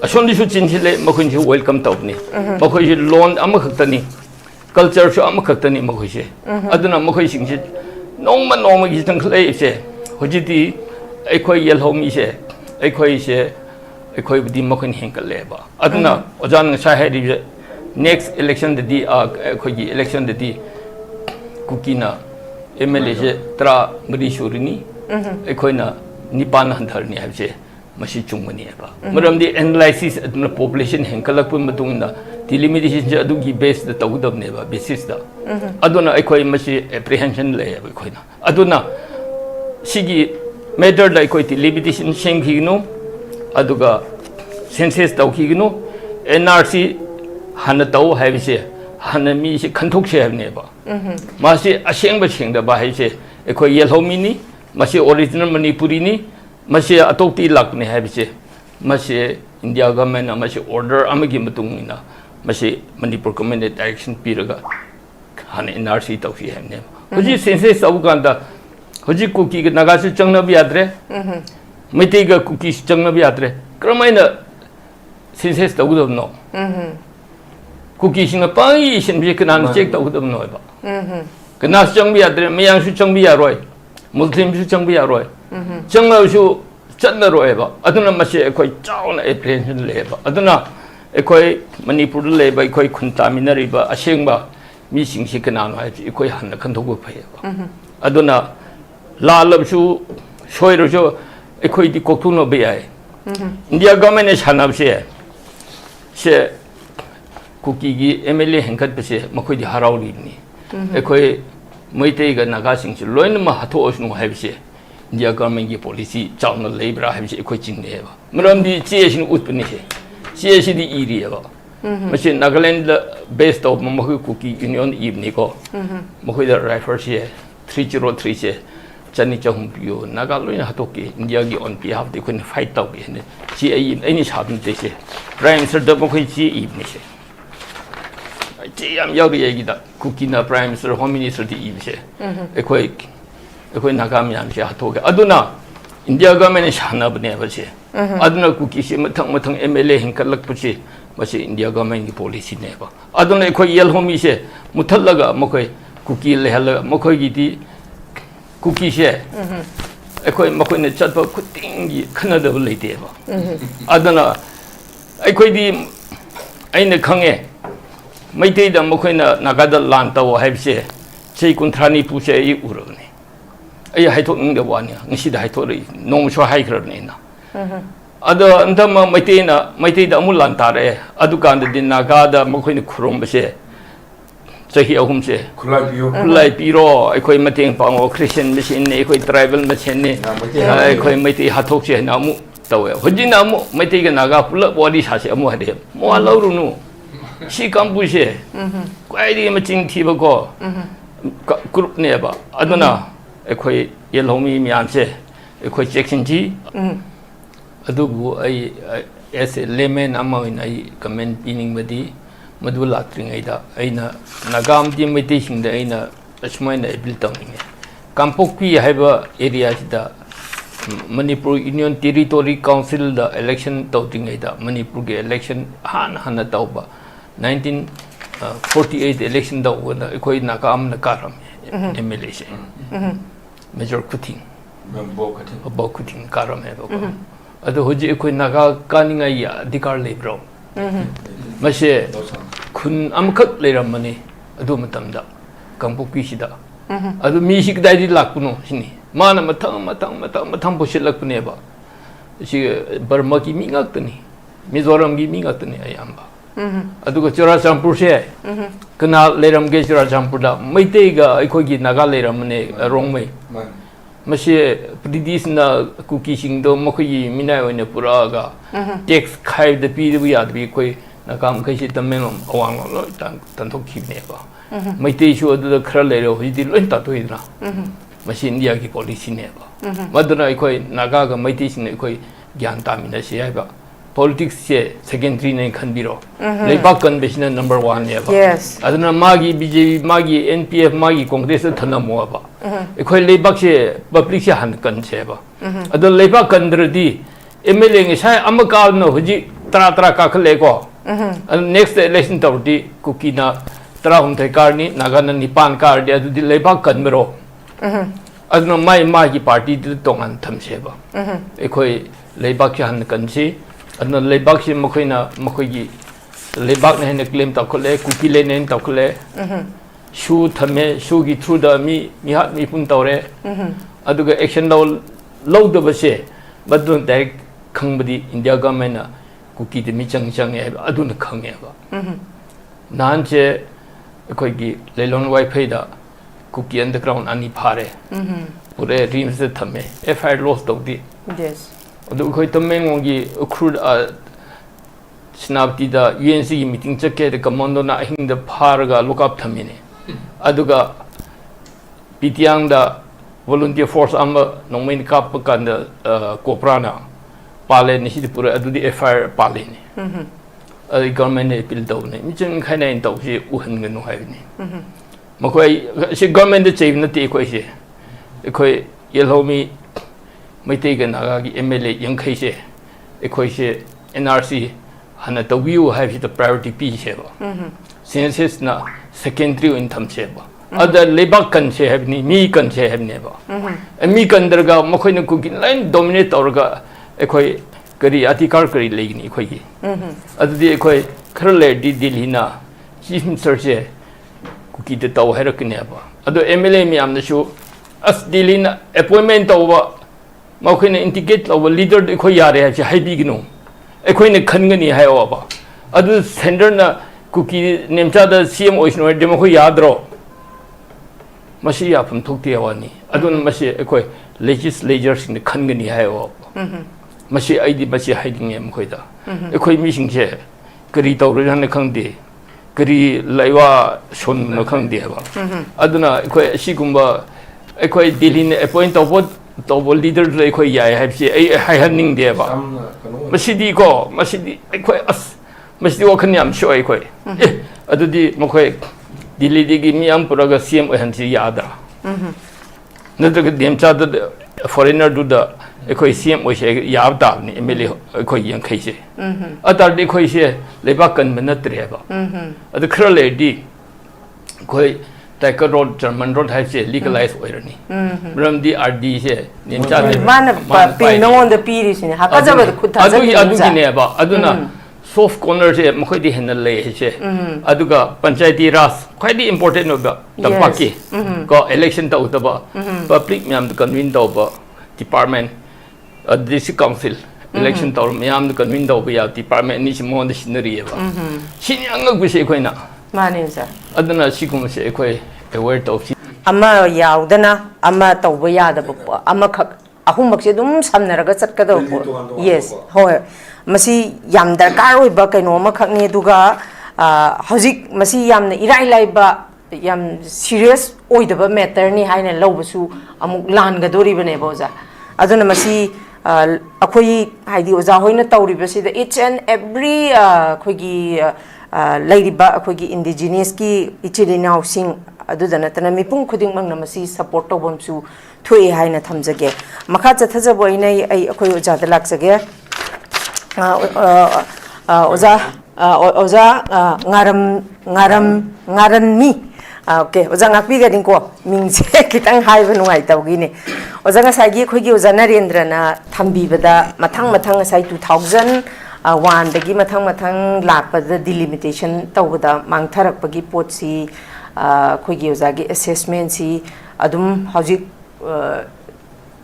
asondisu chinchile makhunji welcome tawni makhoi loan amakhtani culture shu amakhtani makhoi aduna makhoi singji nongma gi tangkhlei se hojiti ekhoi yelhomi se ekhoi se ekhoi budi makhin henkaleba aduna ojan sa hedi next election di ekhoi gi election di kukina MLA se tra mari shurini ekhoi na nipan handharni habse masi chungmani ba maramdi analysis aduna population henkalakpu matungna delimitation je adugi base da tawdabne ba basis da aduna ekhoi masi apprehension le ba ekhoi na aduna sigi matter da ekhoi delimitation sengkhigno aduga census tawkhigno NRC hana taw habse hana mi se khanthok se habne ba masi asengba sengda ba haise ekhoi yelhomini masi original manipuri ni masi atokti lakne habse masi India government masi order amagi matungina masi manipur government direction piraga han NRC tawfi hamne hoji census awganda hoji kuki ga nagasi changna bi adre miti ga kuki changna bi adre kramaina census tawdobno kuki singa pai sin bi kana check tawdobno ba kana chang bi adre mayang su chang bi yaroi Muslim su chang bi yaroi changna su chadna roeba aduna masi ekhoi chauna apprehension leba aduna ekhoi manipur leba ekhoi khuntamina riba asengba mi singsi kana no haji ekhoi hanna khanthok phayeba aduna lalabsu soirojo ekhoi di koktuno be ai India government is hanabse se kuki gi MLA henkat bese makhoi di harauri ni ekhoi moitei ga naga singsi loin ma hatho osnu habse India government ki policy chawna labra habse ekhoi chingne ba maramdi chiesin utpani se chiesi di iri ba masi Nagaland based of makhoi kuki union ibni ko makhoi da refer se 303 se chani chahum pio Nagaland hatoki India gi on behalf de kun fight taw ge ne chi ai sabin te se prime minister da makhoi chi ibni se chi am yaw ge da kuki na prime minister home minister di ibni se ekhoi nagam yam se hatoge aduna India government shana bne ba se aduna kuki se mathang MLA hinkalak puchi masi India government ki policy ne ba aduna ekhoi yelhomi se muthallaga makhoi kuki lehal makhoi gi di kuki se ekhoi makhoi ne chatba kuting gi khanada leite ba aduna ekhoi di aina khange maitei da makhoi na nagada lan taw haibse chei kuntrani puse I urone ai haithok ng wani ngisi da haithok ri nom so hai khrar ne na ada andama maitei da amul lan tare adu kan de naga da makhoi ni khurom base chahi ahum se khulai piro ekhoi mateng pango christian machine ne ekhoi tribal machine ne ekhoi maitei hathok se na mu tawe hojina mu maitei ga naga pula body sa se amu hade mo lauru nu si kampu se kwai di maching thi ba ko group ne ba aduna ekhoi yelhomi myam se ekhoi section ji adugu ai as a layman amawin ai comment pining badi madu latring aida aina nagam di meti singda aina asmaina bil tawning kampokpi haiba area da Manipur Union Territory Council da election tawting aida Manipur ge election hana tawba 1948 election da wona ekhoi nagam na karam MLA se Major Kuting Bo Kuting karam hai ba ado hoji ekhoi naga kaninga ya dikar lebro mase khun amkhak leiramani adu matamda kangpokpi sida adu mi sik dai di lakpuno sini mana mathang posit lakpune ba si Burma ki mi ngaktani Mizoram gi mi ngaktani ayamba adu ko Churachampur se kana leiram ge Churachampur da maitei ga ekhoi gi naga leiramane rongmei masi pridis na kuki singdo makhoi minai oine puraga tax khai de pi de ya de koi na kam khai si tamelo awang lo tan thok khib ne ba maitei chu adu khra le ro hi di loin ta toi na masi India ki policy ne ba maduna koi naga ga maitei sing koi gyan ta mina si ai ba politics se secondary ne khan biro leipak convention number 1 ne ba aduna magi BJP magi NPF magi congress thana mo ba ekhoi leipak se public se han kan se ba adu leipak kan drdi MLA ngi sai amaka no hoji tara kakale ko next election tawdi kuki na tara humthai karni nagana nipan kardi adu di lebak kanmero aduna mai gi party di tongan thamse ba ekhoi lebak han kansi aduna lebak si makhoina makhoi gi lebak ne claim ta khole kuki le nen ta khole shu thame shu gi through the mi hat mi pun tawre aduga action law da base badun direct khangbadi india government na kuki de mi chang e aduna khange ba nan che khoi gi leilon wifi da kuki underground ani phare pure team se thame fire loss tawdi yes adu khoi tameng gi accrued snapti da UNC meeting chake de commando na hing da pharaga look up thamine aduga pitiang da volunteer force amba nongmain kap kan da koprana pale ni si pura adu di fire pale ni government ne appeal do ne mi chang khaina in taw si uhan nganu hai ni makoi si government de chief na ti khoi si khoi yelhomi maitei ga naga gi MLA yang khai se khoi se NRC hana tawiu have the priority p se ba census na secondary in tham se ba other lebak kan se have ni mi kan se have ne ba mi kan dar ga makhoi na ku kin line dominate or ga khoi kari atikar kari legni khoi gi adu di khoi kharle di dilhina chief minister se ku ki de taw harak ne ba adu MLA mi am na shu as dilhina appointment taw ba makhoi na indicate law leader de khoi yare ha hai bi gnu ekhoi khangani hayo ba adu sender na kuki nemcha da CM oisno demo khoi yadro masi ya phum thokti awani adun masi ekhoi legislators in khangani hayo masi aidi masi hiding em khoi da ekhoi mi sing che kari tawre han khangde kari laiwa son na khangde ba aduna ekhoi asigumba ekhoi dilin appoint tawbo leader le khoi yai habsi ai hai hanning de ba masidi ko masidi khoi as masidi wakhan yam shoi khoi adudi mokhoi dili digi mi am puraga CM han si yada nadaga demcha da foreigner du da khoi CM o she yab da ni MLA khoi yang khai se atar de khoi se leba kan manatre ba adu khrale di khoi Tiger Road, German Road has a legalized irony. From the RD here, Aduna soft corners here, Mohidi Henley, Aduga, Panchayati Ras, quite important of the Paki, got election to the public Miam the convened over department, district council. Election to Miam the convened over department is more the scenery. She young wish equina. Adana Shikum say a word of Ama Yaudana, Ama Tawaya, Ama Ahumbaxidum, Samnaragat. Yes, however, Masi Yam the Garo Bakanoma Kakne Duga, Hozik Masi Yam the Irai Laiba Yam serious Oidaba Materni Hine and Lobasu, Amuk Lan Gadori Beneboza. Adana Masi Akoi Heidi was a Hoina Tauribasi, each and every Quiggy. Lady ba akhoi indigenous ki ichilina sing adudana tana mipung khuding mang namasi support to bomsu thui haina thamjage makha chathaja boinai ai akhoi oja da laksage oja ngaran mi okay oja ngakpi ga dingko mingse kitang haiba nungai tawgi ne oja nga sagi akhoi gi oja Narendra na thambi bada mathang sai 2000 one the gimathang lakpa the delimitation tawda mangtharak pagi potsi khoigi ozagi assessment si adum hojik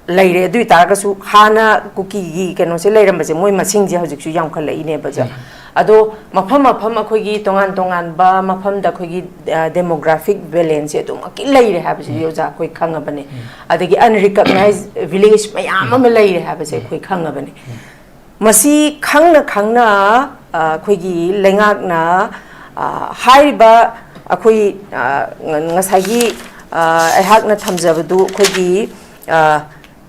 laire dui taragasu hana kuki gi keno se leiram baje moi masing je hojik su yam khala ine baja ado mafam akhoigi tongan ba mafam da khoigi demographic balance adum ki leire ha baje yoja khoi khanga bane adagi unrecognized village mayam am leire ha baje khoi khanga bane Masi khangna khoigi lengakna haiba akhoi ngasagi ahakna thamjabadu khoigi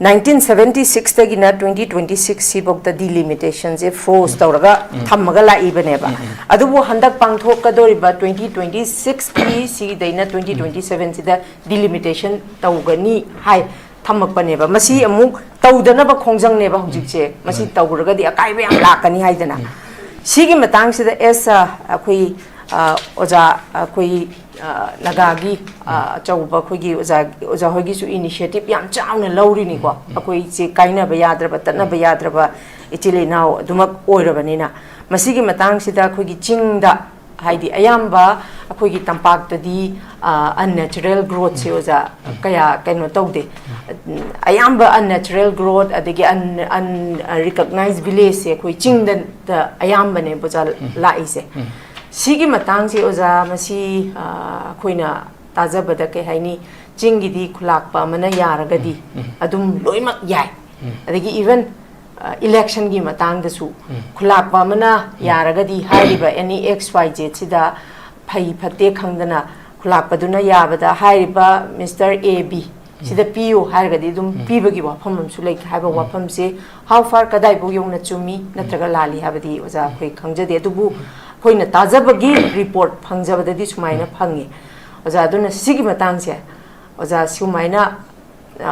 1976 tagina 2026 sibok the delimitations e force tawraga thamaga la ibaneba adubu handak pangthok kadori ba 2026 ki si daina 2027 sida delimitation tawgani hai Tamakpaneba, Masi amuk Taudanaba Kongjang neba Hujikse, Masi Tauraga the Akaiba Lakani Haidana. Sigi matang sida esa akui oja akui nagagi chauba khogi oja hogi su initiative yam chauna lawri ni ko akui che kaina ba yadraba tatna ba yadraba ichile now dumak oirabanina masigi matang sida khogi chingda haidi ayamba akhoi tampak tadi unnatural growth se oja kaya kaino tawde ayamba unnatural growth adegi unrecognized village se akhoi chingda da ayamba ne bojal laise sigi matang se oja masi khoina tajabada ke haini chingi di khulakpa mana yaragadi adum loimak yai adegi even election gi matang da su khulak pa mana yaraga di hairiba any xyz sida phai phate khangdana khulak paduna yabada hairiba Mr. AB sida PO hairiga di dum pibagi wafam am su lai haiba wafam se how far kadai bo yong na chumi natraga lali habadi oja khoi khangjade dubu khoina tajabagi report phangjabada di sumaina phangi oja aduna sigi matang se oja sumaina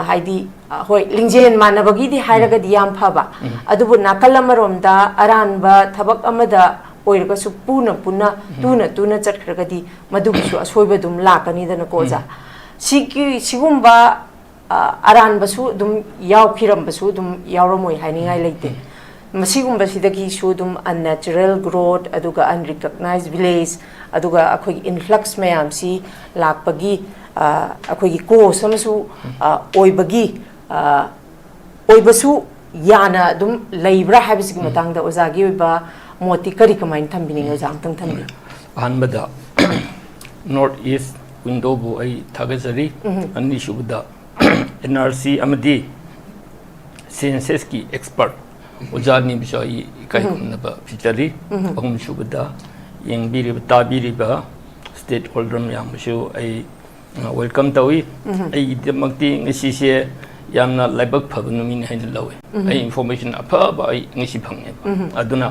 haidi hoi lingjen manabagi di hairaga di yam phaba adubu nakalamaromda aranba thabak amada oirga su puna tuna chatkhraga di madubisu asoiba dum lakani dana koja sigumba aranba su dum yaukhiram su dum yauramoi hainingai leite masigumba sidagi su dum unnatural growth aduga unrecognized village aduga akhoi influx mayam si lakpagi akhoi ko samasu oibagi oibasu yana dum leibra habis gi matang da ozagi oiba moti kari kamain thambini ozang tang thambi anbada north east window bu ai thagazari anni shubda NRC amadi census ki expert ojani bisai kai kunaba fichari ahum shubda yengbiri tabiri ba stakeholder myam shu ai welcome tawi ai demakti ngisi se yamna laibak phabnu min hain lawe ai information apha ba ai ngisi phangne ba aduna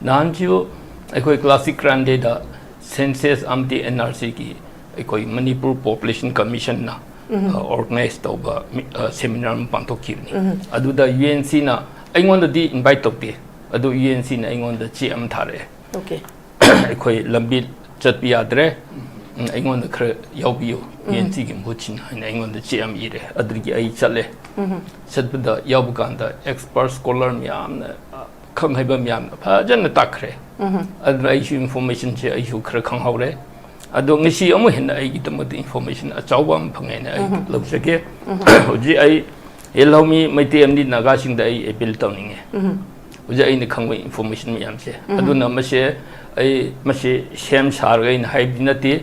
nanju ai classic grand data census amdi NRC ki ai Manipur population commission na organize tawba seminar pangthokki ni aduda UNC na aingonda di invite tokte adu UNC na aingonda chi am thare okay ai lambi chatpi yadre aingonda khra yawbiyo UNC gi mochin haina aingonda chi am ire adrigi ai chale chatbada yawbukanda expert scholar myam na khang haiba myam na phajan takre adra ai information che ai khra khang haure ado ngisi amu hen ai gi tamad information a chawbam phangai na ai lobsake hoji ai elomi maiti amni naga sing da ai appeal tawninge hoji ai ni khangwe information myam che aduna mase ai mase shem sar ga in haib dinati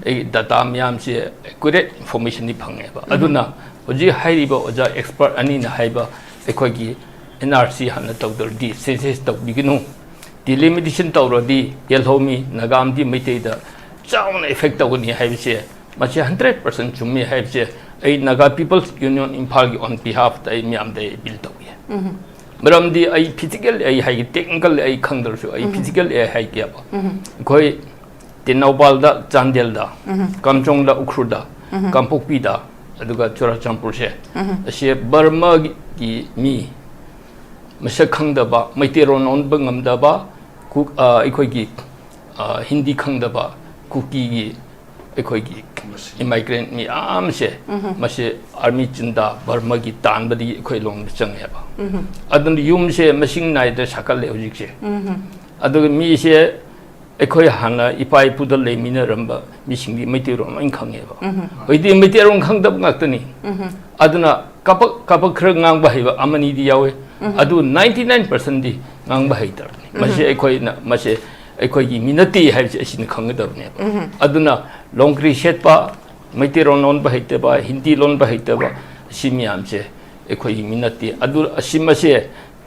ai data myam che accurate information ni phange ba aduna hoji hairi ba oja expert ani na haiba ekhoi gi NRC hana tawdor di census taw biginu delimitation tawrodi yelhomi nagam di maiti da chaun effect tawni haibse mase 100% chummi haibse ai naga people's union imphal gi on behalf da ai myam da bill tawye maramdi ai physical ai hai technical ai khangdar su ai physical ai hai kya ba koi tinawbal da chandel da kamchong da ukhru da kampokpi da aduga chorachampur se ase Burma gi mi masak khangda ba maiteron on bangam da ba ku ai khoi gi hindi khangda ba kuki gi ai khoi gi immigrant mi amse mase army chinda Burma gi tanbadi khoi long changhe ba adun yum se masing nai da sakal le hojik se adu mi se ekhoi hana ipai pudal le mina ramba mi singdi meite ro main khanghe ba hoidi meite ro khangdab ngaktani aduna kapak khra ngang ba hiba amani di yawe adu 99% di ngang ba haitar mase ekhoi na mase ekhoi gi minati haib se sin khangdab ne aduna longkri set pa meite ro non ba haite ba hindi lon ba haite ba simiam se ekhoi gi minati adu asimase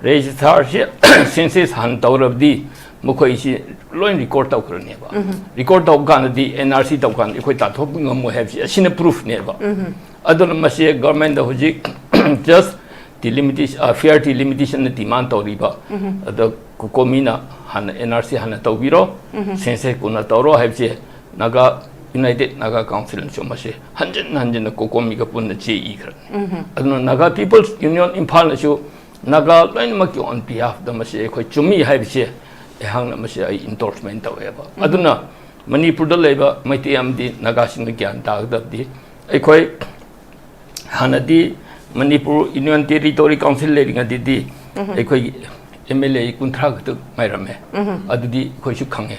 register se census han tawrabdi mukhoi si loin record taw krane ba record taw kan di NRC taw kan ekhoi ta thop ngam mo have asina proof ne ba adon mase government da hoji just the limitation fair limitation demand tawri ba ado komina han NRC han tawbiro census kuna tawro have je naga United Naga Council so mase hanjen kokomi ga pun je i kran adon naga people's union imphal so naga loin mak on behalf da mase ekhoi chumi have je ehang na masi ai endorsement taweba aduna manipur da leba maiti amdi naga sing gyan tag dabdi ekhoi hanadi manipur union territory council leading adidi ekhoi MLA kunthra gatu mairame adudi khoi su khange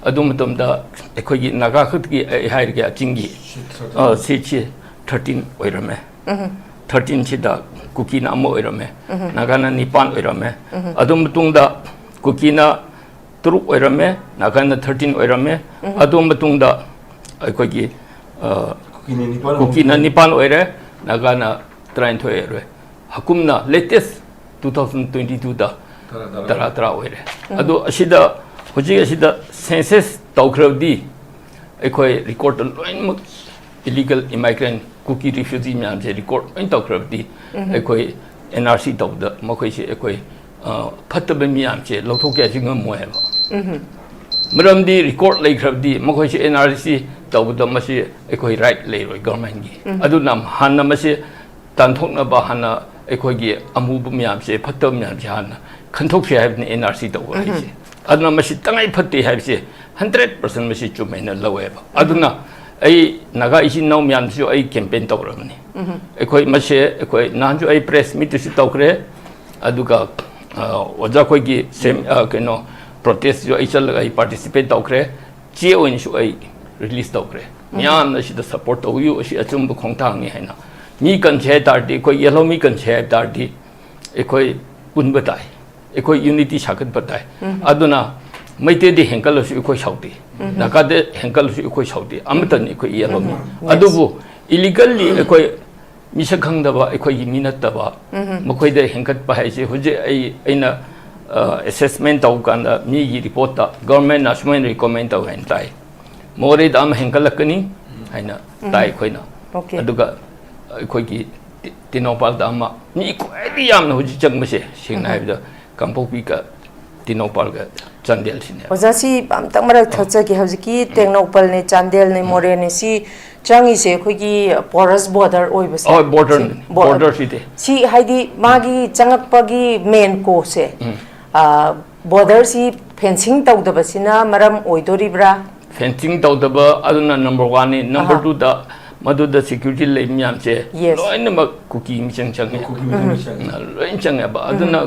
adum tomda ekhoi gi naga khut gi hair gi chingi si 13 oirame 13 chida kuki na mo oirame naga na nipan oirame adum tungda kuki na turuk oirame naga na 13 oirame adum tungda ekhoi gi kuki na nipan oire naga na train thoire hakumna latest 2022 da tara oire adu asida hoji asida census tawkrabdi ekhoi record loin illegal immigrant cookie refugee myam je record loin tawkrabdi ekhoi NRC tawda makhoi se ekhoi phattabe myam je lawthokya jingam moe ba maramdi record laikhrabdi makhoi se NRC tawda masi ekhoi right leiroi government gi adu nam hanna masi tanthokna ba hanna ekhoi gi amubu myam je phattab myam je hanna kanthok se have NRC tawga haise aduna masi tangai phatte have se 100% masi chumena laweba aduna ai naga isin naw myam su ai campaign tawramani ekhoi masi ekhoi nanju ai press meet su tawkre aduga oja khoi gi sem keno protest jo ai chal ai participate tawkre che oin su ai release tawkre myam na si da support tawu si achum bu khongtang ni haina mi kan che tarti khoi yellow mi kan che tarti ekhoi punba tai ekhoi unity shakat batai aduna maite de henkal su ekhoi shauti naga de henkal su ekhoi shauti amatan ekhoi yellow mi adubu illegally ekhoi misakhang da ba ekhoi gi minat da ba makhoi de henkat pa hai se hoje ai aina assessment taw kan da mi gi report ta government national recommend taw hain tai more dam henkal lakani haina tai khoina aduga ekhoi gi tinopal da ma ni ko ai yam na hoji changmase singna haibda Kampopi ka Tinopal ka Chandel sine. Ozasi amtak marak thocha ki hawjiki Tengnopal ne Chandel ne More ne si changi se khoi porous border oi base. Oh border site. Si haidi magi changakpagi main ko se. Border si fencing tawdaba sina maram oidoribra. Fencing tawdaba aduna number 1 ni number 2 da Maduda security lay myam che loin ma cookie mi chang loin chang ba aduna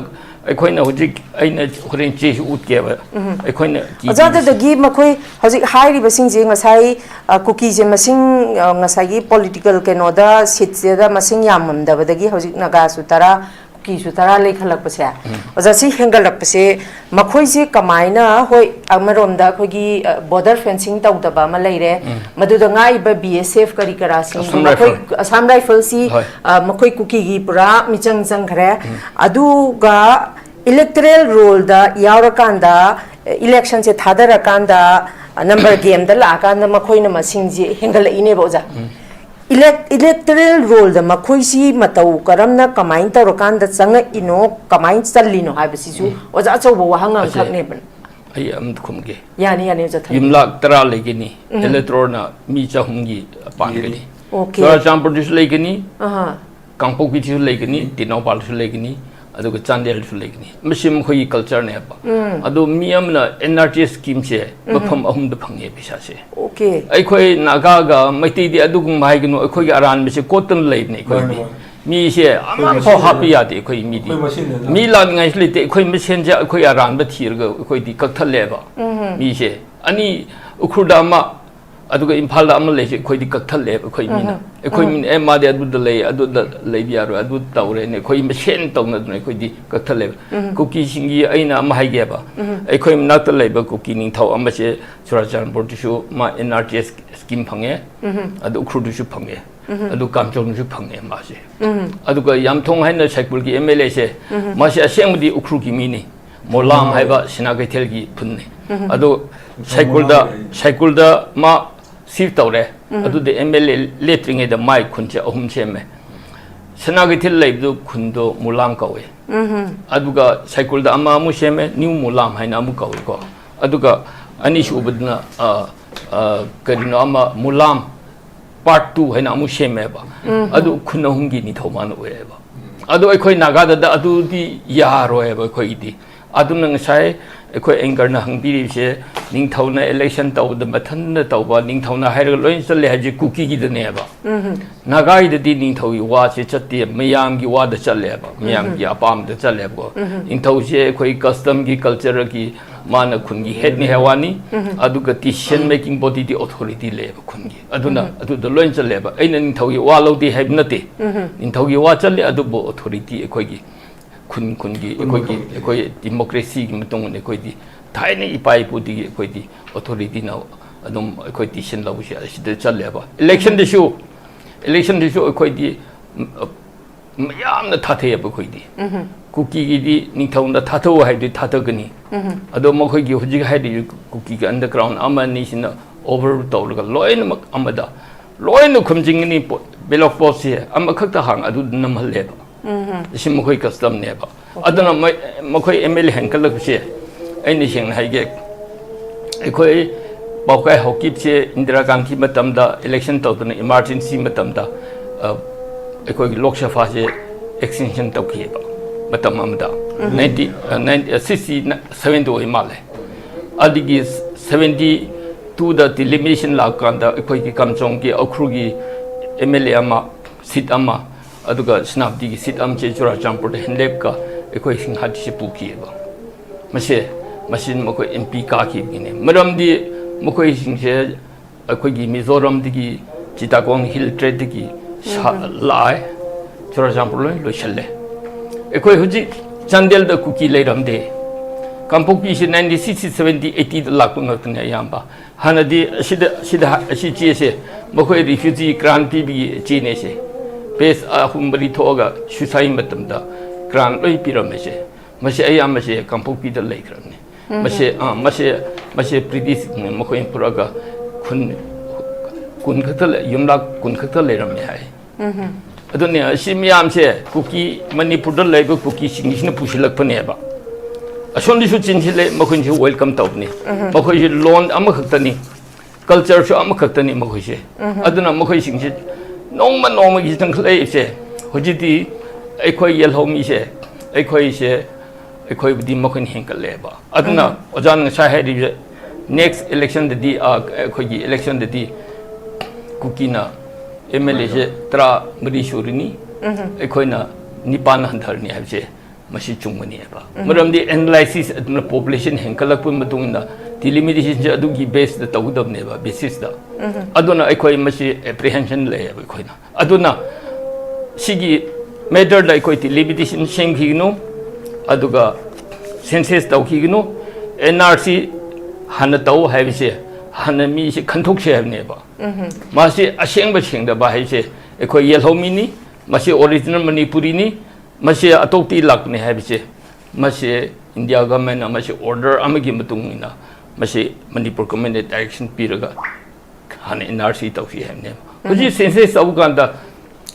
aikoina hojik aina horen che ut ke ba aikoina ki ajada da gi makhoi hojik hairi basing je ngasai cookie je masing ngasai gi political kenoda sit je da masing yamam da badagi hojik naga sutara ki sutara le khalak pase ajasi hengalak pase makhoi je kamaina hoi amarom da khoi gi border fencing taw da ba ma leire madu da ngai ba BSF kari kara sing makhoi Assam Rifle si makhoi cookie gi pura michang jang khare adu ga electoral roll da yaurakanda election se thadarakanda number game da la kan makhoi na masing je hengal ine boja electoral roll da makhoi si matau karamna kamain tarokan da changa ino kamain challino haibasi su oja chobo wahanga khakne ban ai am khumge yani oja thai yimlak tara legini electoral na mi chahungi pangani okay so example dis legini Kangpok ki chu legini Tinopal chu legini aduga Chandel chu legini machim khoi culture ne ba adu miam na NRT scheme che mafam ahum da phange bisa se okay ai khoi naga ga maiti di adu gung mai gnu khoi aran me se kotan lei ne khoi mi se ama pho happy ya de khoi mi di mi la ngai sli te khoi machine ja khoi aran ba thir ga khoi di kak thal le ba mi se ani ukhuda ma aduga imphal da am le se khoi di kak thal le khoi mi na khoi mi e ma de adu da lei bi aro adu tawre ne khoi machine taw na ne khoi di kak thal le cookie singi aina am hai ge ba ai khoi mi nak ta lei ba cookie ning thaw am se Surajan board shu ma NRTS scheme phange adu ukhru shu phange adu kamchong shu phange ma se aduga yamthong haina saikul gi MLA se ma se asem di ukhru gi mi ni molam haiba sinagai thel gi phun ne adu saikul da ma sif tawre adu de MLA letring da mai khunche ahum cheme sinagai thel laib du khundo mulam kawe aduga saikul da ama mu cheme new mulam haina mu kawe ko aduga ani shubadna karino ama mulam part 2 haina mu cheme ba adu khunahum gi ni thoman we ba adu ai khoi naga da adu di ya ro ba khoi di adu nang sai ꯑꯩꯈꯣꯏ ꯑꯦꯡꯀꯔꯅ ꯍꯪꯕꯤꯔꯤꯕꯁꯦ ꯅꯤꯡꯊꯧꯅ election ꯇꯧꯕꯗ ꯃꯊꯟꯇ ꯇꯧꯕ ꯅꯤꯡꯊꯧꯅ ꯍꯥꯏꯔꯒ ꯂꯣꯏꯅ ꯆꯠꯂꯦ ꯍꯥꯏꯕꯁꯦ ꯀꯨꯀꯤꯒꯤꯗꯅꯦꯕ ꯅꯥꯒꯥꯒꯤꯗꯗꯤ ꯅꯤꯡꯊꯧꯒꯤ ꯋꯥꯁꯦ ꯆꯠꯇꯦ ꯃꯌꯥꯝꯒꯤ ꯋꯥꯗ ꯆꯠꯂꯦꯕ ꯃꯌꯥꯝꯒꯤ ꯑꯄꯥꯝꯕꯗ ꯆꯠꯂꯦꯕꯀꯣ ꯅꯤꯡꯊꯧꯁꯦ ꯑꯩꯈꯣꯏ ꯀꯁꯇꯝꯒꯤ ꯀꯜꯆꯔꯒꯤ ꯃꯥꯅ ꯈꯨꯟꯒꯤ ꯍꯦꯠꯅꯤ ꯍꯥꯏꯋꯥꯅꯤ ꯑꯗꯨꯒ ꯗꯤꯁꯤꯖꯟ ꯃꯦꯀꯤꯡ ꯕꯣꯗꯤꯗꯤ ꯑꯣꯊꯣꯔꯤꯇꯤ ꯂꯩꯌꯦꯕ ꯈꯨꯟꯒꯤ ꯑꯗꯨꯅ ꯑꯗꯨꯗ ꯂꯣꯏꯅ ꯆꯠꯂꯦꯕ ꯑꯩꯅ ꯅꯤꯡꯊꯧꯒꯤ ꯋꯥ ꯂꯧꯗꯦ ꯍꯥꯏꯕ ꯅꯠꯇꯦ ꯅꯤꯡꯊꯧꯒꯤ ꯋꯥ ꯆꯠꯂꯦ ꯑꯗꯨꯕꯨ ꯑꯣꯊꯣꯔꯤꯇꯤ ꯑꯩꯈꯣꯏꯒꯤ ꯈꯨꯟꯒꯤ ꯑꯩꯈꯣꯏ ꯗꯦꯃꯣꯀ꯭ꯔꯦꯁꯤꯒꯤ ꯃꯇꯨꯡ ꯏꯟꯅ ꯑꯩꯈꯣꯏꯗꯤ ꯊꯥꯏꯅ ꯏꯄꯥ ꯏꯄꯨꯗꯒꯤ ꯑꯩꯈꯣꯏꯗꯤ ꯑꯣꯊꯣꯔꯤꯇꯤꯅ ꯑꯗꯨꯝ ꯑꯩꯈꯣꯏ ꯗꯤꯁꯤꯖꯟ ꯂꯧꯕꯁꯦ ꯑꯁꯤꯗ ꯆꯠꯂꯦꯕ ꯏꯂꯦꯛꯁꯟꯗꯁꯨ ꯑꯩꯈꯣꯏꯗꯤ ꯃꯌꯥꯝꯅ ꯊꯥꯊꯩꯑꯕ ꯑꯩꯈꯣꯏꯗꯤ ꯀꯨꯀꯤꯒꯤꯗꯤ ꯅꯤꯡꯊꯧꯅ ꯊꯥꯊꯧ ꯍꯥꯏꯕꯗꯤ ꯊꯥꯊꯒꯅꯤ ꯑꯗꯣ ꯃꯈꯣꯏꯒꯤ ꯍꯧꯖꯤꯛ ꯍꯥꯏꯔꯤꯕ ꯀꯨꯀꯤꯒꯤ ꯑꯟꯗꯔꯒ꯭ꯔꯥꯎꯟ ꯑꯃ ꯑꯅꯤꯁꯤꯅ ꯑꯣꯚꯔ ꯇꯧꯔꯒ ꯂꯣꯏꯅꯃꯛ ꯑꯃꯗ ꯂꯣꯏꯅ ꯈꯨꯝꯖꯤꯟꯒꯅꯤ ꯕꯦꯂꯣꯠ ꯕꯣꯛꯁꯁꯦ ꯑꯃꯈꯛꯇ ꯍꯥꯡ ꯑꯗꯨꯗ ꯅꯝꯍꯜꯂꯦꯕ ꯁꯤ ꯃꯈꯣꯏ ꯀꯁꯇꯝꯅꯦꯕ ꯑꯗꯨꯅ ꯃꯈꯣꯏ ꯑꯦꯝ ꯑꯦꯜ ꯑꯦ ꯍꯦꯟꯀꯠꯂꯛꯄꯁꯦ ꯑꯩꯅ ꯁꯦꯡꯅ ꯍꯥꯏꯒꯦ ꯑꯩꯈꯣꯏ ꯄꯥꯎꯀꯥꯏ ꯍꯧꯀꯤꯞꯁꯦ ꯏꯟꯗꯤꯔꯥ ꯒꯥꯟꯙꯤ ꯃꯇꯝꯗ ꯏꯂꯦꯛꯁꯟ ꯇꯧꯗꯅ ꯏꯃꯥꯔꯖꯦꯟꯁꯤ ꯃꯇꯝꯗ ꯑꯩꯈꯣꯏꯒꯤ ꯂꯣꯛ ꯁꯚꯥꯁꯦ ꯑꯦꯛꯁꯇꯦꯟꯁꯟ ꯇꯧꯈꯤꯑꯕ ꯃꯇꯝ ꯑꯃꯗ 67ꯗ ꯑꯣꯏ ꯃꯥꯜꯂꯦ ꯑꯗꯨꯒꯤ 72ꯗ ꯗꯤꯂꯤꯃꯤꯅꯦꯁꯟ ꯂꯥꯛꯀꯥꯟꯗ ꯑꯩꯈꯣꯏꯒꯤ ꯀꯝꯆꯣꯡꯒꯤ ꯎꯈ꯭ꯔꯨꯜꯒꯤ ꯑꯦꯝ ꯑꯦꯜ ꯑꯦ ꯑꯃ ꯁꯤꯠ ꯑꯃ ꯑꯗꯨꯒ ꯁꯦꯅꯥꯄꯇꯤꯒꯤ ꯁꯤꯠ ꯑꯃꯁꯦ ꯆꯨꯔꯥꯆꯥꯟꯄꯨꯔꯗ ꯍꯦꯟꯂꯦꯞꯀ ꯑꯩꯈꯣꯏ ꯁꯤꯡꯍꯥꯠꯁꯦ ꯄꯨꯈꯤꯑꯕ ꯃꯁꯤ ꯃꯈꯣꯏ ꯑꯦꯝ ꯄꯤ ꯀꯥꯈꯤꯕꯒꯤꯅꯤ ꯃꯔꯝꯗꯤ ꯃꯈꯣꯏꯁꯤꯡꯁꯦ ꯑꯩꯈꯣꯏꯒꯤ ꯃꯤꯖꯣꯔꯥꯝꯗꯒꯤ ꯆꯤꯇꯥꯒꯣꯡ ꯍꯤꯜ ꯇ꯭ꯔꯦꯠꯇꯒꯤ ꯂꯥꯛꯑꯦ ꯆꯨꯔꯥꯆꯥꯟꯄꯨꯔ ꯂꯣꯏ ꯂꯣꯏꯁꯜꯂꯦ ꯑꯩꯈꯣꯏ ꯍꯧꯖꯤꯛ ꯆꯥꯟꯗꯦꯜꯗ ꯀꯨꯀꯤ ꯂꯩꯔꯝꯗꯦ ꯀꯥꯡꯄꯣꯛꯄꯤꯁꯦ 1960 70 80ꯗ ꯂꯥꯛꯄ ꯉꯥꯛꯇꯅꯦ ꯑꯌꯥꯝꯕ ꯍꯥꯟꯅꯗꯤ ꯑꯁꯤ ꯆꯦꯁꯦ ꯃꯈꯣꯏ ꯔꯤꯐ꯭ꯌꯨꯖꯤ ꯒ꯭ꯔꯥꯟ ꯄꯤꯕꯒꯤ ꯆꯦꯅꯦꯁꯦ ꯄꯦꯖ 3-4 ꯊꯣꯛꯑꯒ ꯁꯨꯁꯥꯏ ꯃꯇꯝꯗ ꯒ꯭ꯔꯥꯟ ꯂꯣꯏ ꯄꯤꯔꯝꯃꯦꯁꯦ ꯃꯁꯤ ꯑꯌꯥꯝꯕꯁꯦ ꯀꯥꯡꯄꯣꯛꯄꯤꯗ ꯂꯩꯈ꯭ꯔꯕꯅꯤ ꯃꯁꯤ ꯕ꯭ꯔꯤꯇꯤꯁꯅ ꯃꯈꯣꯏꯅ ꯄꯨꯔꯛꯑꯒ ꯀꯨꯟ ꯈꯛꯇ ꯌꯨꯝꯂꯛ 10 ꯈꯛꯇ ꯂꯩꯔꯝꯃꯦ ꯍꯥꯏ ꯑꯗꯨꯅꯦ ꯑꯁꯤ ꯃꯌꯥꯝꯁꯦ ꯀꯨꯀꯤ ꯃꯅꯤꯄꯨꯔꯗ ꯂꯩꯕ ꯀꯨꯀꯤꯁꯤꯡꯁꯤꯅ ꯄꯨꯁꯤꯜꯂꯛꯄꯅꯦꯕ ꯑꯁꯣꯝꯗꯁꯨ ꯆꯤꯟꯁꯤꯜꯂꯦ ꯃꯈꯣꯏꯁꯨ ꯋꯦꯜꯀꯝ ꯇꯧꯕꯅꯤ ꯃꯈꯣꯏꯁꯨ ꯂꯣꯟ ꯑꯃꯈꯛꯇꯅꯤ ꯀꯜꯆꯔꯁꯨ ꯑꯃꯈꯛꯇꯅꯤ ꯃꯈꯣꯏꯁꯦ ꯑꯗꯨꯅ ꯃꯈꯣꯏꯁꯤꯡꯁꯦ ꯅꯣꯡꯃꯒꯤ ꯆꯪꯈꯠꯂꯛꯏꯁꯦ ꯍꯧꯖꯤꯛꯇꯤ ꯑꯩꯈꯣꯏ ꯌꯦꯜꯍꯧꯃꯤꯁꯦ ꯑꯩꯈꯣꯏꯕꯨꯗꯤ ꯃꯈꯣꯏꯅ ꯍꯦꯟꯒꯠꯂꯦꯕ ꯑꯗꯨꯅ ꯑꯣꯖꯥꯅ ꯉꯁꯥꯏ ꯍꯥꯏꯔꯤꯕ ꯅꯦꯛꯁ ꯏꯂꯦꯛꯁꯟꯗꯗꯤ ꯑꯩꯈꯣꯏꯒꯤ ꯏꯂꯦꯛꯁꯟꯗꯗꯤ ꯀꯨꯀꯤꯅ ꯑꯦꯝ ꯑꯦꯜ ꯑꯦꯁꯦ 14 ꯁꯨꯔꯅꯤ ꯑꯩꯈꯣꯏꯅ 9 ꯍꯟꯊꯔꯅꯤ ꯍꯥꯏꯕꯁꯦ ꯃꯁꯤ ꯆꯨꯝꯒꯅꯤꯕ ꯃꯔꯝꯗꯤ ꯑꯦꯅꯥꯂꯥꯏꯁꯤꯁ ꯑꯗꯨꯅ ꯄꯣꯄꯨꯂꯦꯁꯟ ꯍꯦꯟꯒꯠꯂꯛꯄ ꯃꯇꯨꯡꯗ ꯗꯤꯂꯤꯃꯤꯇꯦꯁꯟꯁꯦ ꯑꯗꯨꯒꯤ ꯕꯦꯁꯇ ꯇꯧꯒꯗꯕꯅꯦꯕ ꯕꯦꯁꯤꯁꯇ ꯑꯗꯨꯅ ꯑꯩꯈꯣꯏ ꯃꯁꯤ ꯑꯦꯄ꯭ꯔꯤꯍꯦꯟꯁꯟ ꯂꯩꯌꯦꯕ ꯑꯩꯈꯣꯏꯅ ꯑꯗꯨꯅ ꯁꯤꯒꯤ ꯃꯦꯇꯔꯗ ꯑꯩꯈꯣꯏ ꯗꯤꯂꯤꯃꯤꯇꯦꯁꯟ ꯁꯦꯝꯈꯤꯒꯅꯨ ꯑꯗꯨꯒ ꯁꯦꯟꯁꯦꯁ ꯇꯧꯈꯤꯒꯅꯨ NRC ꯍꯥꯟꯅ ꯇꯧ ꯍꯥꯏꯕꯁꯦ ꯍꯥꯟꯅ ꯃꯤꯁꯦ ꯈꯟꯊꯣꯛꯁꯦ ꯍꯥꯏꯕꯅꯦꯕ ꯃꯥꯁꯤ ꯑꯁꯦꯡꯕ ꯁꯦꯡꯗꯕ ꯍꯥꯏꯕꯁꯦ ꯑꯩꯈꯣꯏ ꯌꯦꯜꯍꯧꯃꯤꯅꯤ ꯃꯁꯤ ꯑꯣꯔꯤꯖꯤꯅꯦꯜ ꯃꯅꯤꯄꯨꯔꯤꯅꯤ ꯃꯁꯤ ꯑꯇꯣꯞꯄꯤ ꯂꯥꯛꯄꯅꯤ ꯍꯥꯏꯕꯁꯦ ꯃꯁꯤ ꯏꯟꯗꯤꯌꯥ ꯒꯚꯔꯟꯃꯦꯟꯠꯅ ꯃꯁꯤ ꯑꯣꯔꯗꯔ ꯑꯃꯒꯤ ꯃꯇꯨꯡ ꯏꯟꯅ ꯃꯁꯤ ꯃꯅꯤꯄꯨꯔ ꯒꯚꯔꯟꯃꯦꯟꯠꯅ ꯗꯥꯏꯔꯦꯛꯁꯟ ꯄꯤꯔꯒ ꯍꯥꯟꯅ NRC ꯇꯧꯁꯤ ꯍꯥꯏꯕꯅꯦꯕ ꯍꯧꯖꯤꯛ ꯁꯦꯟꯁꯦꯁ ꯇꯧꯕ ꯀꯥꯟꯗ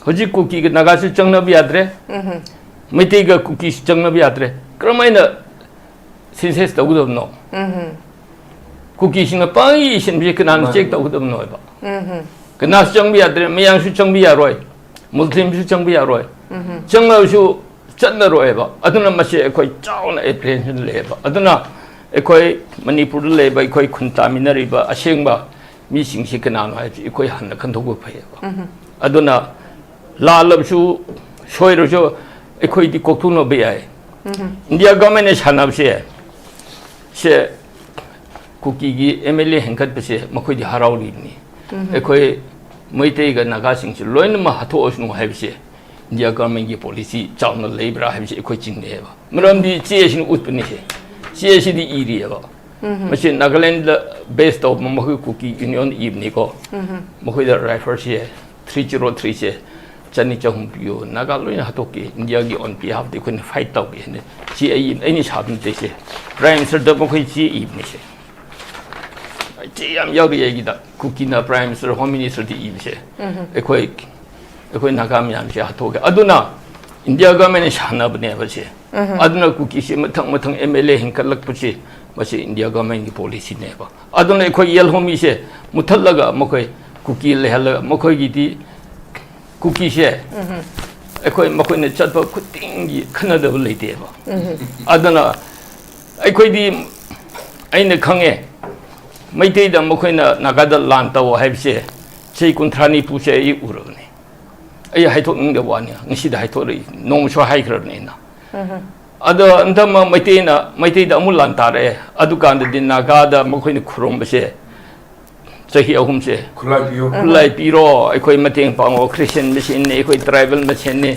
ꯍꯧꯖꯤꯛ ꯀꯨꯀꯤꯒ ꯅꯥꯒꯥꯁꯨ ꯆꯪꯅꯕ ꯌꯥꯗ꯭ꯔꯦ ꯃꯩꯇꯩꯒ ꯀꯨꯀꯤꯁꯨ ꯆꯪꯅꯕ ꯌꯥꯗ꯭ꯔꯦ ꯀꯔꯝꯍꯥꯏꯅ ꯁꯦꯟꯁꯦꯁ ꯇꯧꯒꯗꯕꯅꯣ ꯀꯨꯀꯤꯁꯤꯡꯅ ꯄꯪꯏ ꯏꯁꯤꯟꯕꯁꯦ ꯀꯅꯥꯅ ꯆꯦꯛ ꯇꯧꯒꯗꯕꯅꯣ ꯍꯥꯏꯕ ꯀꯅꯥꯁꯨ ꯆꯪꯕ ꯌꯥꯗ꯭ꯔꯦ ꯃꯌꯥꯝꯁꯨ ꯆꯪꯕ ꯌꯥꯔꯣꯏ ꯃꯨꯁꯂꯤꯝꯁꯨ ꯆꯪꯕ ꯌꯥꯔꯣꯏ ꯆꯪꯂꯕꯁꯨ ꯆꯠꯅꯔꯣꯏꯕ ꯑꯗꯨꯅ ꯃꯁꯤ ꯑꯩꯈꯣꯏ ꯆꯥꯎꯅ ꯑꯦꯄ꯭ꯔꯤꯍꯦꯟꯁꯟ ꯂꯩꯌꯦꯕ ꯑꯗꯨꯅ ꯑꯩꯈꯣꯏ ꯃꯅꯤꯄꯨꯔꯗ ꯂꯩꯕ ꯑꯩꯈꯣꯏ ꯈꯨꯟ ꯇꯥꯃꯤꯟꯅꯔꯤꯕ ꯑꯁꯦꯡꯕ ꯃꯤꯁꯤꯡꯁꯤ ꯀꯅꯥꯅꯣ ꯍꯥꯏꯕꯁꯤ ꯑꯩꯈꯣꯏ ꯍꯥꯟꯅ ꯈꯟꯊꯣꯛꯄ ꯐꯩꯌꯦꯕ ꯑꯗꯨꯅ ꯂꯥꯜꯂꯕꯁꯨ ꯁꯣꯏꯔꯁꯨ ꯑꯩꯈꯣꯏꯗꯤ ꯀꯣꯛꯊꯣꯛꯅꯕ ꯌꯥꯏ ꯏꯟꯗꯤꯌꯥ ꯒꯚꯔꯟꯃꯦꯟꯠꯅ ꯁꯥꯟꯅꯕꯁꯦ ꯀꯨꯀꯤꯒꯤ MLA ꯍꯦꯟꯒꯠꯄꯁꯦ ꯃꯈꯣꯏꯗꯤ ꯍꯔꯥꯎꯔꯤꯕꯅꯤ ꯑꯩꯈꯣꯏ ꯃꯩꯇꯩꯒ ꯅꯥꯒꯥꯁꯤꯡꯁꯨ ꯂꯣꯏꯅꯃꯛ ꯍꯥꯠꯇꯣꯛꯑꯁꯅꯨ ꯍꯥꯏꯕꯁꯦ ꯏꯟꯗꯤꯌꯥ ꯒꯚꯔꯟꯃꯦꯟꯠꯒꯤ ꯄꯣꯂꯤꯁꯤ ꯆꯥꯎꯅ ꯂꯩꯕ꯭ꯔꯥ ꯍꯥꯏꯕꯁꯤ ꯑꯩꯈꯣꯏ ꯆꯤꯡꯅꯩꯑꯕ ꯃꯔꯝꯗꯤ ꯆꯦꯁꯤꯅ ꯎꯠꯄꯅꯤꯁꯦ ꯆꯦꯁꯤꯗꯤ ꯏꯔꯤꯑꯕ ꯃꯁꯤ ꯅꯥꯒꯥꯂꯦꯟꯗ ꯕꯦꯁ ꯇꯧꯕ ꯃꯈꯣꯏ ꯀꯨꯀꯤ ꯌꯨꯅꯤꯌꯟ ꯏꯕꯅꯤꯀꯣ ꯃꯈꯣꯏꯗ ꯔꯥꯏꯐꯜꯁꯦ 303ꯁꯦ 200 ꯄꯤꯌꯣ ꯅꯥꯒꯥ ꯂꯣꯏꯅ ꯍꯥꯠꯇꯣꯛꯀꯦ ꯏꯟꯗꯤꯌꯥꯒꯤ ꯑꯣꯟ ꯕꯤꯍꯥꯐꯇ ꯑꯩꯈꯣꯏꯅ ꯐꯥꯏꯠ ꯇꯧꯒꯦ ꯍꯥꯏꯅ ꯆꯦ ꯑꯩꯅ ꯁꯥꯕ ꯅꯠꯇꯦꯁꯦ ꯄ꯭ꯔꯥꯏꯝ ꯃꯤꯅꯤꯁꯇꯔꯗ ꯃꯈꯣꯏ ꯆꯦ ꯏꯕꯅꯤꯁꯦ ꯆꯦ ꯌꯥꯝ ꯌꯥꯎꯔꯤ ꯑꯩꯒꯤꯗ ꯀꯨꯀꯤꯅ ꯄ꯭ꯔꯥꯏꯝ ꯃꯤꯅꯤꯁꯇꯔ ꯍꯣꯝ ꯃꯤꯅꯤꯁꯇꯔꯗ ꯏꯕꯁꯦ ꯑꯩꯈꯣꯏ ꯅꯥꯒꯥ ꯃꯌꯥꯝꯁꯦ ꯍꯥꯠꯇꯣꯛꯀꯦ ꯑꯗꯨꯅ ꯏꯟꯗꯤꯌꯥ ꯒꯚꯔꯟꯃꯦꯟꯠꯅ ꯁꯥꯟꯅꯕꯅꯦꯕ ꯁꯦ ꯑꯗꯨꯅ ꯀꯨꯀꯤꯁꯦ ꯃꯊꯪ MLA ꯍꯦꯟꯀꯠꯂꯛꯄꯁꯦ ꯃꯁꯤ ꯏꯟꯗꯤꯌꯥ ꯒꯚꯔꯟꯃꯦꯟꯠꯒꯤ ꯄꯣꯂꯤꯁꯤꯅꯦꯕ ꯑꯗꯨꯅ ꯑꯩꯈꯣꯏ ꯌꯦꯜꯍꯧꯃꯤꯁꯦ ꯃꯨꯊꯠꯂꯒ ꯃꯈꯣꯏ ꯀꯨꯀꯤ ꯂꯩꯍꯜꯂꯒ ꯃꯈꯣꯏꯒꯤꯗꯤ ꯀꯨꯀꯤꯁꯦ ꯃꯈꯣꯏꯅ ꯆꯠꯄ ꯈꯨꯗꯤꯡꯒꯤ ꯈꯟꯅꯗꯕ ꯂꯩꯇꯦꯕ ꯑꯗꯨꯅ ꯑꯩꯈꯣꯏꯗꯤ ꯑꯩꯅ ꯈꯪꯉꯦ ꯃꯩꯇꯩꯗ ꯃꯈꯣꯏꯅ ꯅꯥꯒꯥꯗ ꯂꯥꯟ ꯇꯧ ꯍꯥꯏꯕꯁꯦ ꯆꯍꯤ 30 ꯅꯤꯐꯨꯁꯦ ꯑꯩ ꯎꯔꯕꯅꯤ ꯑꯩ ꯍꯥꯏꯊꯣꯛꯅꯤꯡꯗꯕ ꯋꯥꯅꯤ ꯉꯁꯤꯗ ꯍꯥꯏꯊꯣꯛꯔꯛꯏ ꯅꯣꯡꯃꯁꯨ ꯍꯥꯏꯈ꯭ꯔꯕꯅꯤ ꯑꯩꯅ ꯑꯗꯣ ꯑꯟꯇꯃ ꯃꯩꯇꯩꯗ ꯑꯃꯨꯛ ꯂꯥꯟ ꯇꯥꯔꯛꯑꯦ ꯑꯗꯨꯀꯥꯟꯗꯗꯤ ꯅꯥꯒꯥꯗ ꯃꯈꯣꯏꯅ ꯈꯨꯔꯨꯝꯕꯁꯦ ꯆꯍꯤ ꯑꯍꯨꯝꯁꯦ ꯈꯨꯠꯂꯥꯏ ꯄꯤꯔꯣ ꯑꯩꯈꯣꯏ ꯃꯇꯦꯡ ꯄꯥꯡꯉꯣ ꯈ꯭ꯔꯤꯁꯇꯤꯌꯟ ꯃꯁꯦꯟꯅꯤ ꯑꯩꯈꯣꯏ ꯇ꯭ꯔꯥꯏꯕꯦꯜ ꯃꯁꯦꯟꯅꯤ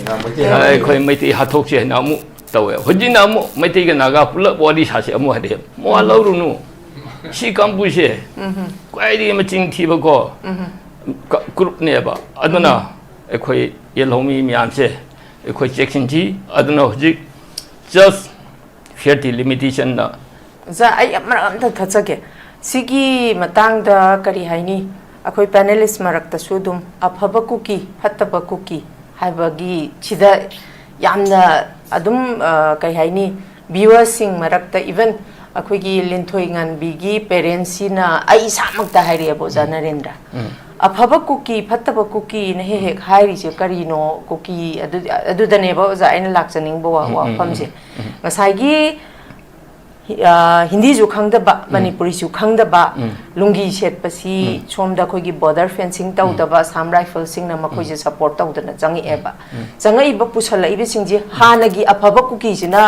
ꯑꯩꯈꯣꯏ ꯃꯩꯇꯩ ꯍꯥꯠꯇꯣꯛꯁꯦ ꯍꯥꯏꯅ ꯑꯃꯨꯛ ꯇꯧꯋꯦ ꯍꯧꯖꯤꯛꯅ ꯑꯃꯨꯛ ꯃꯩꯇꯩꯒ ꯅꯥꯒꯥ ꯄꯨꯂꯞ ꯋꯥꯔꯤ ꯁꯥꯁꯦ ꯑꯃꯨꯛ ꯍꯥꯏꯔꯛꯑꯦ ꯃꯋꯥ ꯂꯧꯔꯨꯅꯨ ꯁꯤ ꯀꯥꯡꯕꯨꯁꯦ ꯈ꯭ꯋꯥꯏꯗꯒꯤ ꯃꯆꯤꯡ ꯊꯤꯕꯀꯣ ꯒ꯭ꯔꯨꯞꯅꯦꯕ ꯑꯗꯨꯅ ꯑꯩꯈꯣꯏ ꯌꯦꯜꯍꯧꯃꯤ ꯃꯌꯥꯝꯁꯦ ꯑꯩꯈꯣꯏ ꯆꯦꯛꯁꯤꯟꯁꯤ ꯑꯗꯨꯅ ꯍꯧꯖꯤꯛ ꯖꯁ ꯐꯤꯌꯔꯇꯤ ꯂꯤꯃꯤꯇꯦꯁꯟꯅ ꯖꯥ ꯑꯩ ꯑꯃꯇ ꯊꯠꯆꯒꯦ ꯁꯤꯒꯤ ꯃꯇꯥꯡꯗ ꯀꯔꯤ ꯍꯥꯏꯅꯤ ꯑꯩꯈꯣꯏ ꯄꯦꯅꯦꯂꯤꯁ ꯃꯔꯛꯇꯁꯨ ꯑꯗꯨꯝ ꯑꯐꯕ ꯀꯨꯀꯤ ꯐꯠꯇꯕ ꯀꯨꯀꯤ ꯍꯥꯏꯕꯒꯤ ꯁꯤꯗ ꯌꯥꯝꯅ ꯑꯗꯨꯝ ꯀꯩ ꯍꯥꯏꯅꯤ ꯚ꯭ꯌꯨꯋꯔꯁꯤꯡ ꯃꯔꯛꯇ ꯏꯚꯟ ꯑꯩꯈꯣꯏꯒꯤ ꯂꯤꯟꯊꯣꯏ ꯉꯥꯟꯕꯤꯒꯤ ꯄꯦꯔꯦꯟꯁꯁꯤꯅ ꯑꯩ ꯏꯁꯥꯃꯛꯇ ꯍꯥꯏꯔꯛꯑꯦꯕ ꯑꯣꯖꯥ ꯅꯔꯦꯟꯗ꯭ꯔ ꯑꯐꯕ ꯀꯨꯀꯤ ꯐꯠꯇꯕ ꯀꯨꯀꯤꯅ ꯍꯦꯛ ꯍꯦꯛ ꯍꯥꯏꯔꯤꯁꯦ ꯀꯔꯤꯅꯣ ꯀꯨꯀꯤ ꯑꯗꯨꯗꯅꯦꯕ ꯑꯣꯖꯥ ꯑꯩꯅ ꯂꯥꯛꯆꯅꯤꯡꯕ ꯋꯥꯐꯝꯁꯦ ꯉꯁꯥꯏꯒꯤ ꯍꯤꯟꯗꯤꯁꯨ ꯈꯪꯗꯕ ꯃꯅꯤꯄꯨꯔꯤꯁꯨ ꯈꯪꯗꯕ ꯂꯨꯡꯒꯤ ꯁꯦꯠꯄꯁꯤ ꯁꯣꯝꯗ ꯑꯩꯈꯣꯏꯒꯤ ꯕꯣꯔꯗꯔ ꯐꯦꯟꯁꯤꯡ ꯇꯧꯗꯕ ꯑꯁꯥꯝ ꯔꯥꯏꯐꯜꯁꯤꯡꯅ ꯃꯈꯣꯏꯁꯦ ꯁꯞꯄꯣꯔꯠ ꯇꯧꯗꯅ ꯆꯪꯉꯛꯑꯦꯕ ꯆꯪꯉꯛꯏꯕ ꯄꯨꯁꯜꯂꯛꯏꯕꯁꯤꯡꯁꯦ ꯍꯥꯟꯅꯒꯤ ꯑꯐꯕ ꯀꯨꯀꯤꯁꯤꯅ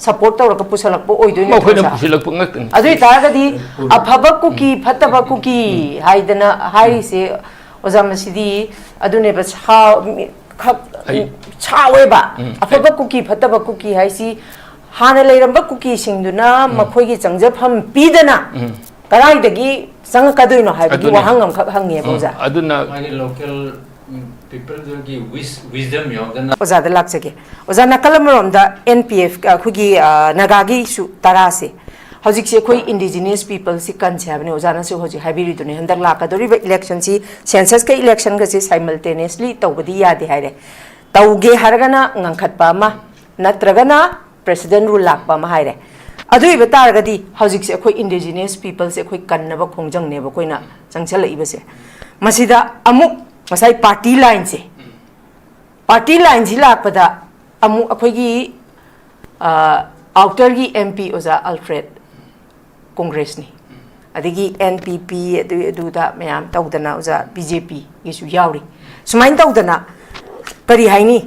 ꯁꯞꯄꯣꯔꯠ ꯇꯧꯔꯒ ꯄꯨꯁꯜꯂꯛꯄ ꯑꯣꯏꯗꯣꯏꯅꯦ ꯃꯈꯣꯏꯅ ꯄꯨꯁꯤꯜꯂꯛꯄ ꯉꯥꯛꯇꯅꯤ ꯑꯗꯨ ꯑꯣꯏꯇꯥꯔꯒꯗꯤ ꯑꯐꯕ ꯀꯨꯀꯤ ꯐꯠꯇꯕ ꯀꯨꯀꯤ ꯍꯥꯏꯗꯅ ꯍꯥꯏꯔꯤꯁꯦ ꯑꯣꯖꯥ ꯃꯁꯤꯗꯤ ꯑꯗꯨꯅꯦꯕ ꯁꯥꯎꯋꯦꯕ ꯑꯐꯕ ꯀꯨꯀꯤ ꯐꯠꯇꯕ ꯀꯨꯀꯤ ꯍꯥꯏꯁꯤ ꯍꯥꯟꯅ ꯂꯩꯔꯝꯕ ꯀꯨꯀꯤꯁꯤꯡꯗꯨꯅ ꯃꯈꯣꯏꯒꯤ ꯆꯪꯖꯐꯝ ꯄꯤꯗꯅ ꯀꯗꯥꯏꯗꯒꯤ ꯆꯪꯉꯛꯀꯗꯣꯏꯅꯣ ꯍꯥꯏꯕꯒꯤ ꯋꯥꯍꯪ ꯑꯃꯈꯛ ꯍꯪꯉꯦꯕ ꯑꯣꯖꯥ ꯑꯗꯨꯅ ꯃꯥꯒꯤ ꯂꯣꯀꯦꯜ ꯄꯤꯄꯜꯗꯨꯒꯤ ꯋꯤꯁꯗꯝ ꯌꯥꯎꯗꯅ ꯑꯣꯖꯥꯗ ꯂꯥꯛꯆꯒꯦ ꯑꯣꯖꯥ ꯅꯥꯀꯜ ꯑꯃꯔꯣꯝꯗ NPF ꯑꯩꯈꯣꯏꯒꯤ ꯅꯥꯒꯥꯒꯤꯁꯨ ꯇꯔꯥꯁꯦ ꯍꯧꯖꯤꯛꯁꯦ ꯑꯩꯈꯣꯏ ꯏꯟꯗꯤꯖꯤꯅꯤꯌꯁ ꯄꯤꯄꯜꯁꯤ ꯀꯟꯁꯦ ꯍꯥꯏꯕꯅꯤ ꯑꯣꯖꯥꯅꯁꯨ ꯍꯧꯖꯤꯛ ꯍꯥꯏꯕꯤꯔꯤꯗꯨꯅꯤ ꯍꯟꯗꯛ ꯂꯥꯛꯀꯗꯧꯔꯤꯕ ꯏꯂꯦꯛꯁꯟꯁꯤ ꯁꯦꯟꯁꯁꯀ ꯏꯂꯦꯛꯁꯟꯒꯁꯦ ꯁꯥꯏꯃꯜꯇꯦꯅꯤꯌꯁꯂꯤ ꯇꯧꯕꯗꯤ ꯌꯥꯗꯦ ꯍꯥꯏꯔꯦ ꯇꯧꯒꯦ ꯍꯥꯏꯔꯒꯅ ꯉꯪꯈꯠꯄ ꯑꯃ ꯅꯠꯇ꯭ꯔꯒꯅ president rule lakpa ma haire adu iba taragadi hojikse akhoi indigenous peoples akhoi kannaba khongjang neba koina changchala ibase masida amuk masai party line ji lakpada amuk akhoi gi outer gi MP oza Alfred congress ni adigi NPP adu da mayam tawdana oza BJP gisu yauri sumain tawdana kari haini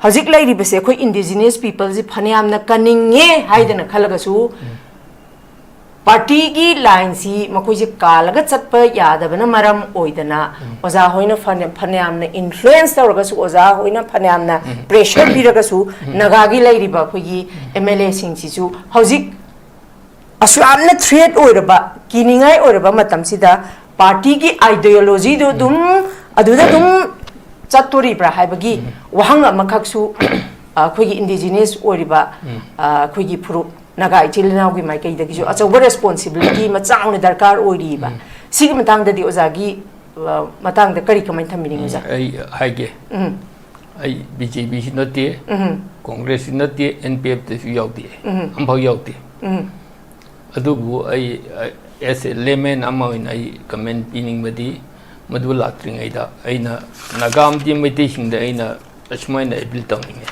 hojik lai ri base khoi indigenous people ji phaniam na kaninge haidana khalagasu party gi line si makoi ji kalaga chatpa yadabana maram oidana oza hoina phaniam na influence tawragasu oza hoina phaniam na pressure biragasu naga gi lai ri ba khoi gi MLA sing si su hojik aslamna threat oiraba kiningai oiraba matam sida party gi ideology do dum aduda dum chatori bra haibagi wahang amakaksu khoigi indigenous oriba khoigi phuru naga ichilnaw gi mai kai dagi jo achoba responsibility ma chauna darkar oiriba sigi matang dadi ozagi matang da kari kamai thamiring oza ai haige ai BJP sinate Congress sinate NPF te yaudi ambau yaudi adubu ai as a layman amount ai comment pining badi madu latringaida aina nagam di mete singda aina asmaina abil tawninge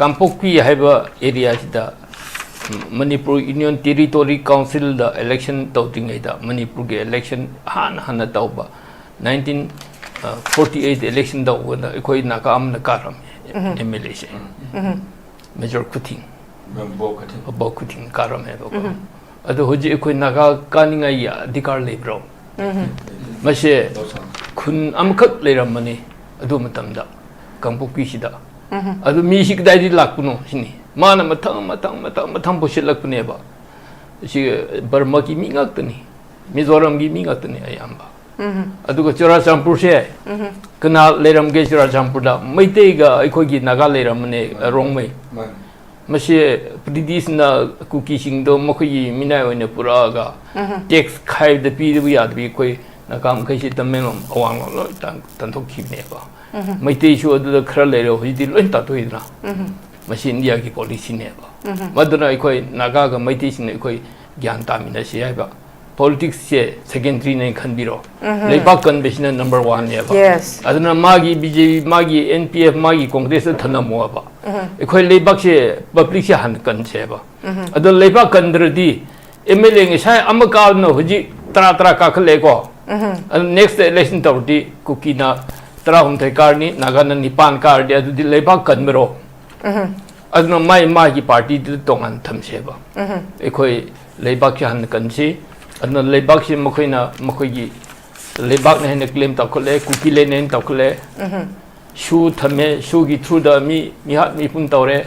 kampokpi haiba area sida Manipur Union Territory Council da election tawtingaida Manipur ge election hana tawba 1948 election da wona ekoi nagam na karam MLA se major kuting bo kuting karam he ba ado hoji ekoi naga kaninga ya adhikar lebro mase kun amkhak leiramani adu matamda kangpokpi sida adu mi sik dai lakpuno sini mana mathang posit lakpune ba si Burma ki mi ngaktani Mizoram gi mi ngaktani ayamba adu ko Churachampur se kana leiram ge Churachampur da maitei ga aikoi gi naga leiramane rongmai mase pridisna kuki singdo mokhi minai oine pura ga tax khai de pi de ya de koi nakam khai si tamen awang lo tan thok ki ne ba maitei chu adu khara le ro hi di loin ta toi na mase India ki policy ne ba maduna koi naga ga maitei sing koi gyan ta mina si ai ba politics se secondary ne khan biro leiba convention number 1 ne ba aduna magi BJP magi NPF magi Congress thana mo ba ekoi leibak se public se han kan che ba adu leibak kan drdi MLA ngi sai amaka no huji tara ka khale ko next election tawti kukina tara hum thai karni nagana nipan kar dia du leba kanmero adno mai gi party du tongan thamse ba ekhoi leba khan kansi adno leba si mokhoina mokhoi gi leba ne claim ta khole kuki le nen ta khole shu thame shu gi through the mi hat mi pun tawre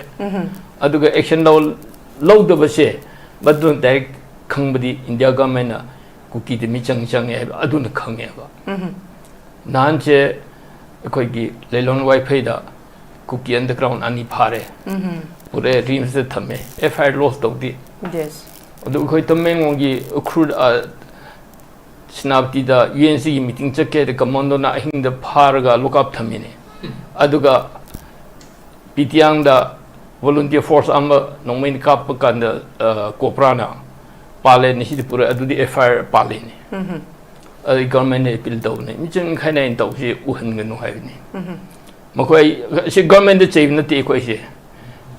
aduga action law da base badun direct khangbadi India government na kuki de mi chang e adun khange ba nan che koi gi leilon wifi da kuki underground ani phare pure rim se thame FIR loss to di yes adu khoi tameng gi crude snapti da UNC meeting check de commando na hing da phar ga look up thamine aduga pitiang da volunteer force amba nongmain kap kan da koprana pale ni si pura adu di FIR pale ni government ne appeal do ne mi chang khaina in to si uhan nganu hai ni makoi si government de chave na ti koi si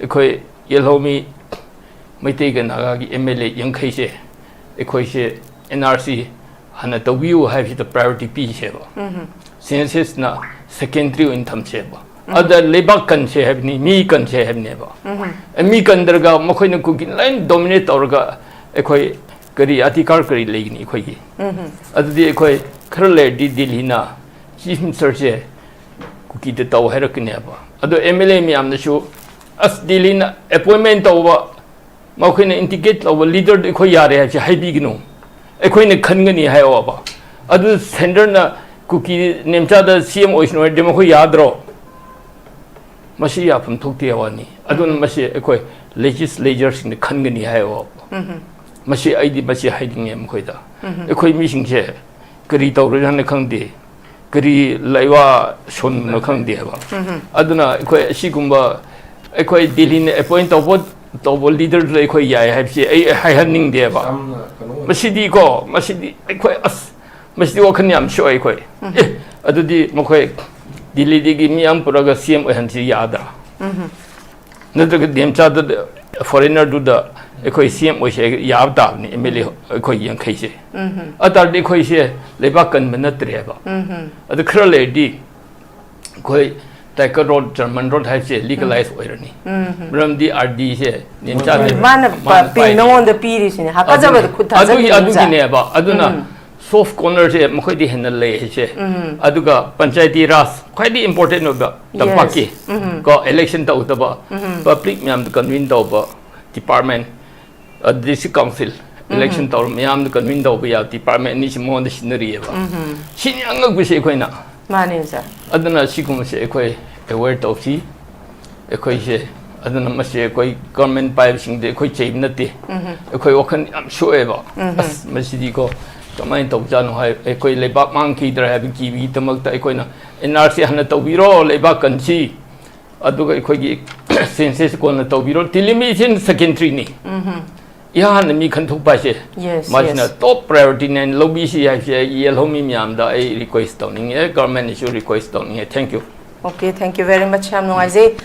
koi yelhomi mai te ga na gi MLA yang khai se koi se NRC hana to view have the priority p se ba census na secondary in tham se ba other labor kan se have ni mi kan se have ne ba mi kan dar ga makoi na ku kin line dominate or ga koi kari atikar kari legni koi gi adi koi kharle di dilhina chief minister se kuki de taw herak ne ba ado MLA mi amna shu as dilhina appointment taw ba makoi na indicate law leader de koi yare ha hai bi gnu koi ne khangani hai wa ba adu sender na kuki nemcha da CM oisno de makoi yadro masi ya phum thok te wani adun masi koi legislators in khangani hai wa masi aidi masi hiding em khoi da koi mi sing che kari taw ro han khang de kari laiwa son no khang de ba aduna koi asigumba koi dilin appoint to leader le koi ya hai si hai haning de ba masi di ko masi di koi as masi wo khan yam shoi koi adu di mo koi dili di gi mi am pura ga CM han si yada na da dem cha da foreigner do da koi CM o she yab da ni MLA koi yang khai se atar di koi se leba kan manat re ba adu khrale di koi Tiger Road, German Road has a legalized irony. From the RD here, Ninja. Man, pin no on the period in Hakaza could Aduna soft corners here, Mokodi Henley, Aduga, Panchayati Ras, quite the important of the Paki, got election to the public Miam the convened over department, a district council. Election to Miam the convened over department is more the scenery. She young wish equina. Maninsa. Adana Sikum say a word of sea, a quay Adana must say a quay government pipes in the quay chain nutty, a quay walking, I'm sure ever. Masidico, the mind of Jan, a quay lay back monkey, there have given the Malta equina, and Narcy Hana Tobiro, lay back and see. Aduga quay senses on the Tobiro, television secondary. Yan mi kan thuk pa se yes machina top priority and lobby si ha se yellow mi miam da request downing government issue request downing thank you okay thank you very much ham ngai je